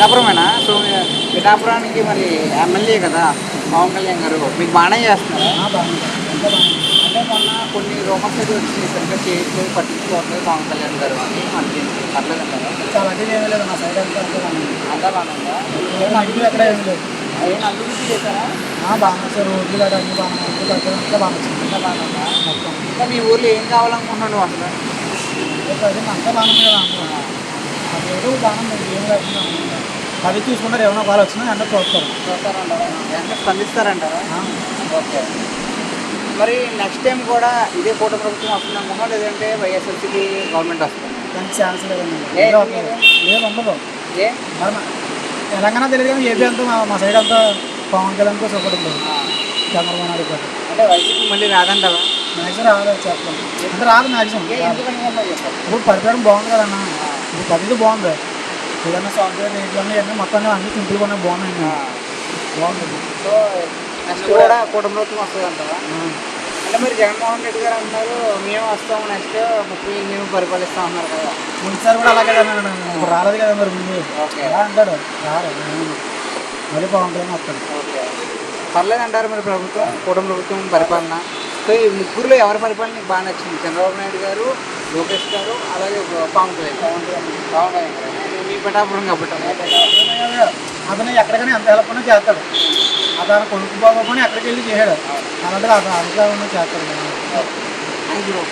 పిఠాపురమేనా? So, పిఠాపురానికి మరి MLA కదా పవన్ కళ్యాణ్ గారు. మీకు బానే చేస్తున్నారా? బాగానే అంతా బాగానే అంటే మొన్న కొన్ని రూమర్స్ అయితే వచ్చినాయి. సరిగ్గా చేయట్లేదు, పట్టించుకోవట్లేదు పవన్ కళ్యాణ్ గారు అని. మనకేంటి పర్లేదంటారా? అలాంటిది ఏమీ లేదు. మా సైడ్ అంతా అంతా బాగానే ఉంది. అంతా బానే ఉందా? ఏం నెగిటివ్ ఎక్కడ ఏమీ లేదు. ఏం అభివృద్ధి చేశారా? బాగానే వచ్చారు. రోడ్లు గట్రా అన్నీ బాగానే ఉంది. కట్టడం అంతా బాగానే వచ్చింది. అంతా బానే ఉందా? మొత్తం ఇంకా మీ ఊర్లో ఏం కావాలనుకుంటున్నావు నువ్వు అసలు? ప్రజెంట్ అంతా బాగానే ఉంది కదా అందరూ. అది ఏదో బాగానే ఉంది. ఏం లేకుండా ఉంది. అది చూసుకుంటారు. ఏమైనా వాళ్ళు వచ్చినా అందరూ చూస్తారు. చూస్తారంటారా? వెంటనే స్పందిస్తారంటారా? ఆ, ఓకే. మరి నెక్స్ట్ టైం కూడా ఇదే కూటమి ప్రభుత్వం వస్తుంది అనుకుంటున్నాం, లేదంటే వైఎస్ఆర్సీపీ గవర్నమెంట్ వస్తుంది? దానికి ఛాన్స్ లేదండి. ఏ ఏదో అవుతుంది. లేదు ఉండదు. ఏ మరి తెలంగాణ తెలియదు కానీ ఏపీ అంతా మా సైడ్ అంతా పవన్ కళ్యాణ్కి సపోర్ట్ ఉంటుంది. చంద్రబాబు నాయుడు గారు అంటే వైసీపీ మళ్ళీ రాదంటావా? మ్యాక్సిమం రాదు చెప్పడం అంటే రాదు మ్యాక్సిమం. ఎందుకని చెప్పారు? ఇప్పుడు పరిపాలన బాగుంది కదన్న. ఇప్పుడు పద్ధతి బాగుంది. ఏదైనా సాఫ్ట్వేర్ రేట్లు అన్నీ మొత్తాన్ని అన్ని సింపుల్గా ఉన్నాయి. బాగున్నాయి. బాగుంటుంది. సో నెక్స్ట్ కూడా కూటమి ప్రభుత్వం వస్తుంది అంటారా? అంటే మరి జగన్మోహన్ రెడ్డి గారు అంటున్నారు మేము వస్తాము నెక్స్ట్ 30 ఏళ్ళు మేము పరిపాలిస్తాం అన్నారు కదా. ముందుసారి కూడా అలాగే కదా ఇప్పుడు రాలేదు కదా మరి ముందు ఓకే. ఎలా అంటాడు రారు. మళ్ళీ పవన్ కళ్యాణ్ వస్తాడు. ఓకే. పర్లేదంటారు మరి ప్రభుత్వం, కూటమి ప్రభుత్వం పరిపాలన? సో ఈ ముగ్గురులో ఎవరి పరిపాలన నీకు బాగా నచ్చింది? చంద్రబాబు నాయుడు గారు, లోకేష్ గారు, అలాగే పవన్ కళ్యాణ్ గారు. మీ పిఠాపురం కాబట్టి అతను ఎక్కడికైనా ఎంత హెల్ప్ ఉన్నా చేస్తాడు. అతను కొనుక్కు పోకపోయినా ఎక్కడికి వెళ్ళి చేయడు. అలాంటిది అతను అంతా ఉన్నా చేస్తాడు. Thank you.